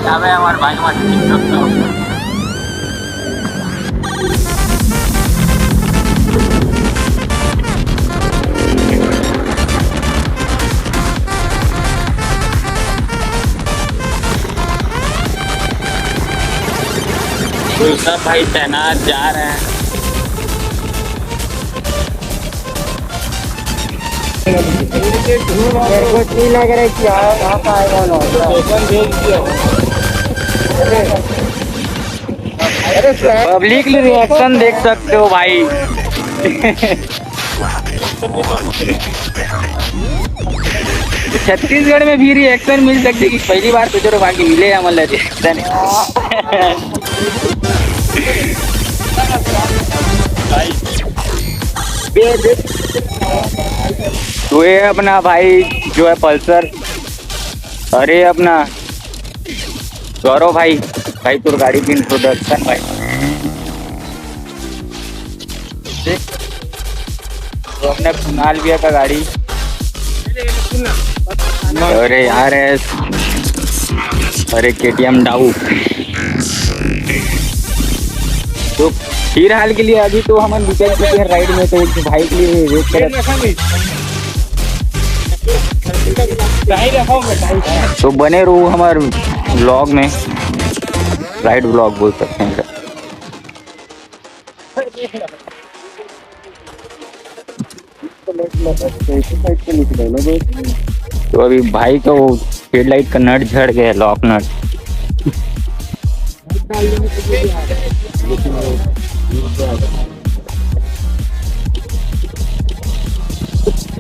अबे हमारे भाई मत तो सब भाई तैनात जा रहे हैं। कुछ नहीं लग रहा है कि यहाँ का आएगा ना। पब्लिक रिएक्शन देख सकते हो भाई। छत्तीसगढ़ में भी रिएक्शन मिल सकती है कि पहली बार तो चलो बाकी मिले मतलब रिएक्शन। तो ये अपना भाई जो है पल्सर, अरे अपना गौरव भाई, भाई तो गाड़ी की इंट्रोडक्शन भाई तो अपने कुणाल भैया का गाड़ी। अरे यार अरे KTM डाउ। तो फिलहाल के लिए अभी तो हम निकल चुके हैं राइड में, तो भाई के लिए वेट कर। तो बने रहो हमारे ब्लॉग में, राइड ब्लॉग बोल सकते हैं। तो अभी भाई तो हेडलाइट का नट झड़ गया, लॉक नट।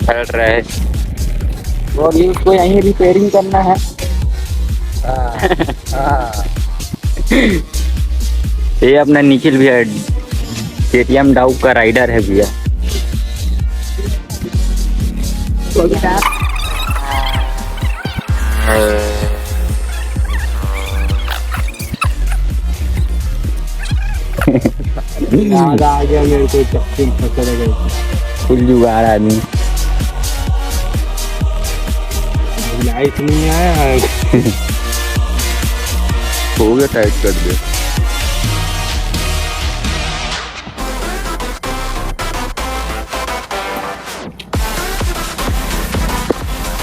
चल रहा है तो अभी उसको यहीं रिपेयरिंग करना है। ये अपना निखिल भैया KTM डाउ का राइडर है भैया। आ गया मेरे को चक्कर पकड़ गए। फुल जुगाड़ आदमी। लाइट नहीं आया। हो गया, टाइट कर दे।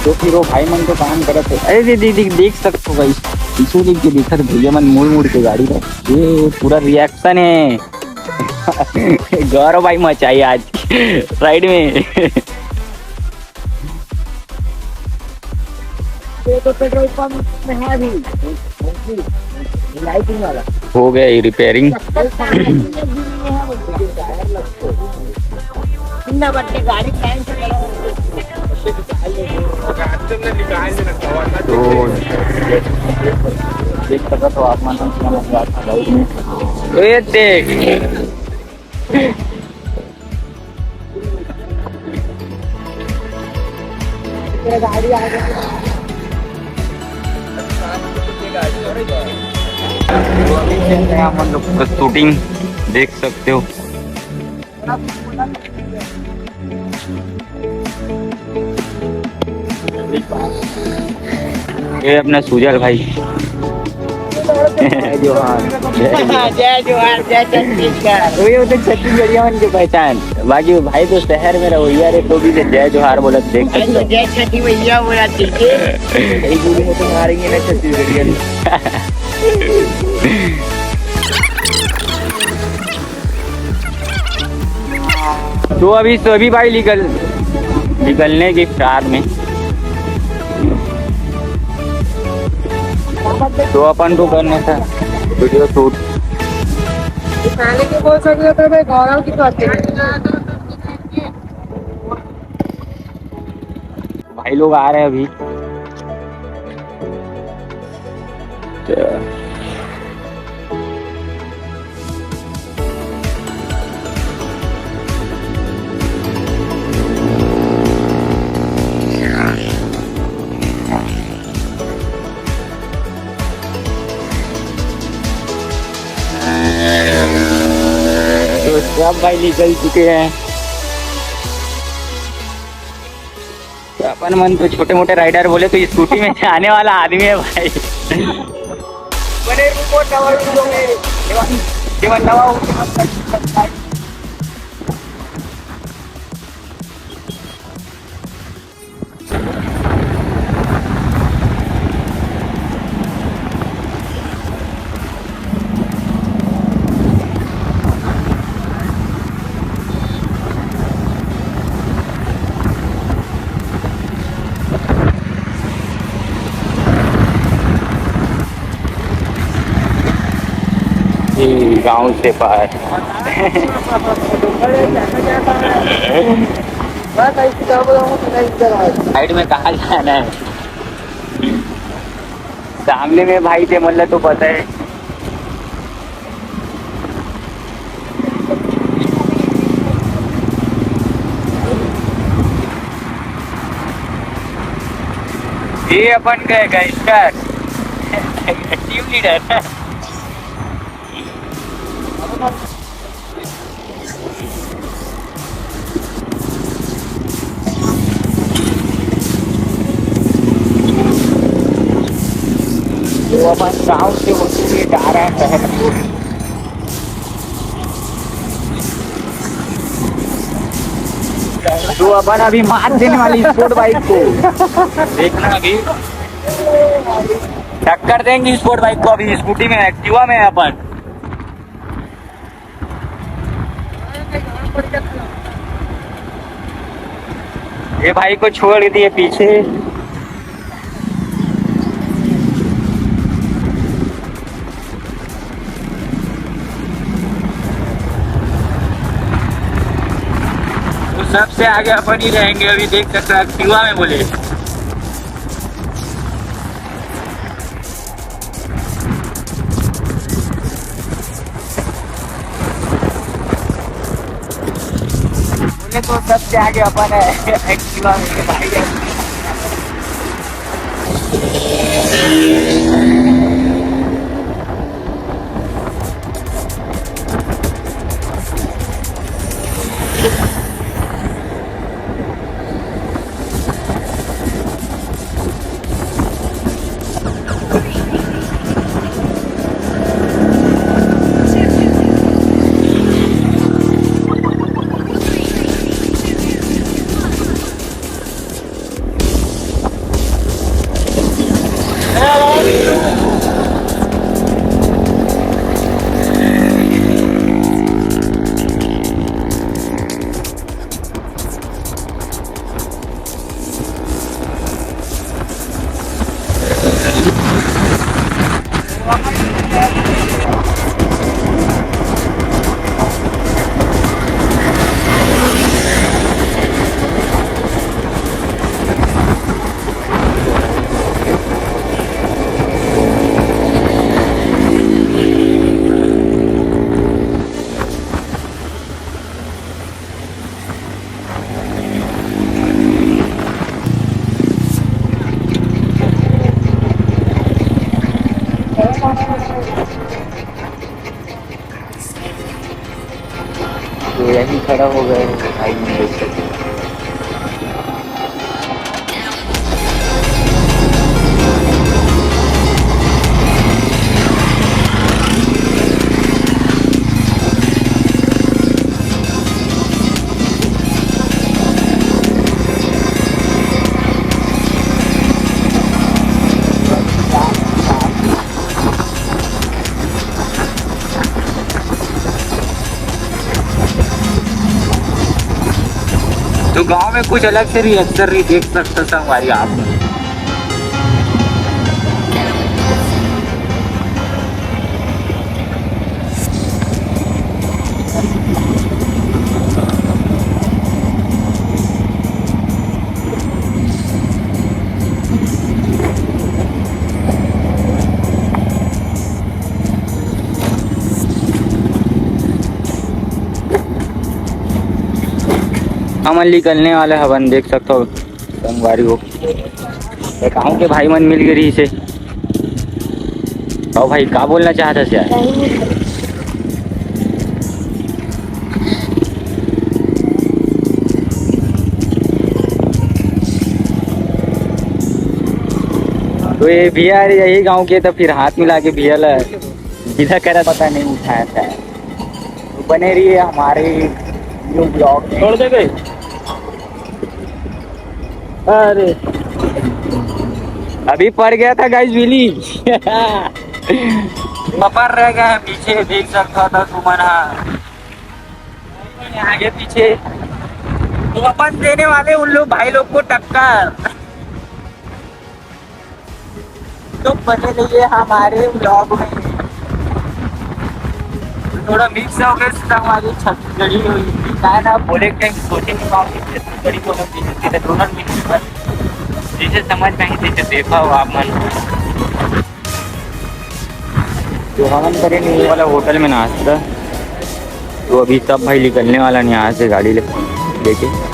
तो फिर वो भाई मन को काम करत है। अरे दीदी देख सकते हो भाई, पीछे देख के देखा भैया मन मुड़ मुड़ के गाड़ी का ये पूरा रिएक्शन है। गौरव भाई मचाई आज राइड में। तो पेट्रोल पंप में है अभी लाइटिंग वाला हो गया ये रिपेयरिंग। गाड़ी तो देख सका तो आप मान ये देख गाड़ी आ गई। हम लोग शूटिंग देख सकते हो। ये अपना सुजल भाई। जय जोहार जय जोहार जय छत्तीसगढ़। वही होते छत्तीसगढ़िया की पहचान। बाकी भाई तो शहर में रहो यार, तो भी जय जोहार बोला देख सकते हो। जय छठी भैया बोला तो मारेंगे ना छत्तीसगढ़िया। तो अभी सभी भाई निकलने के फिराक में। तो अपन को करना था वीडियो शूट। खाने के बोल सकते थे भाई, गौरव की बातें भाई लोग आ रहे हैं अभी। तो सब भाई निकल चुके हैं। तो अपन मन तो छोटे मोटे राइडर बोले तो स्कूटी में आने वाला आदमी है भाई। बने रूपो नवा जेव्हा नवा होतो गांव से पार बस ऐसी काम इधर आ साइड में कहा जाना है सामने में भाई थे मतलब तो पता है ये अपन गए इसका टीम लीडर तो अपन गाँव से होते हुए जा रहे हैं शहर की ओर तो अपन अभी मार देने वाली स्पोर्ट बाइक को देखना अभी टक्कर देंगे स्पोर्ट बाइक को अभी स्कूटी में एक्टिवा में है अपन ये भाई को छोड़ दिए पीछे तो सबसे आगे अपन ही रहेंगे अभी देख सकते हैं एक्टिवा में बोले तो सबसे आगे अपन है एक्टिवा में भाई तो यही खड़ा हो गए भाई में देख सकते हैं। तो गांव में कुछ अलग से रिएक्शन नहीं देख सकता था हमारी आप अमन निकलने वाला हवन देख सकते हो संगवारी हो गाँव के भाई मन मिल गई से और भाई का बोलना चाहता से यार तो तो ये भैया यही गांव के, तो फिर हाथ मिला के भैया ला सीधा करा, पता नहीं उठाया था। तो बने रहिए हमारे न्यू ब्लॉग। छोड़ दे गए। अरे अभी पड़ गया था गाइस बिली। पपर रह गया है पीछे, देख सकता था सुमन। आगे पीछे तो अपन देने वाले उन लोग भाई लोग को टक्कर। तो बने रहिए हमारे ब्लॉग में। थोड़ा मिक्स हो गया, हमारी छत्तीसगढ़ी हुई है ना, बोले टाइम सोचे नहीं पाओगे छत्तीसगढ़ी को दोनों मिक्स पर जैसे समझ में ही जैसे देखा हो आप मन। तो हम करेंगे ये वाला होटल में नाश्ता। तो अभी सब भाई निकलने वाला नहीं यहाँ से गाड़ी लेके।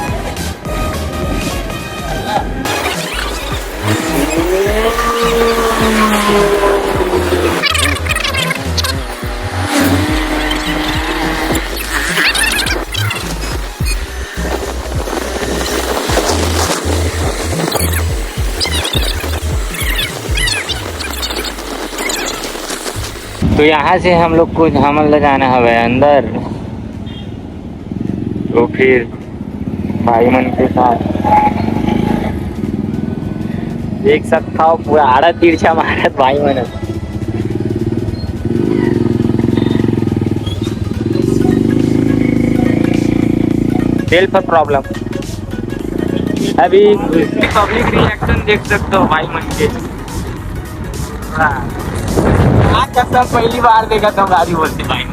तो यहाँ से हम लोग को हमला जाना है अंदर। तो फिर भाई मन के साथ देख सकता हो पूरा आड़ा तिरछा मारत भाई मन। Self problem. अभी पब्लिक रिएक्शन देख सकते हो भाई मन के। आज तक पहली बार देखा था गाड़ी बोलते भाई।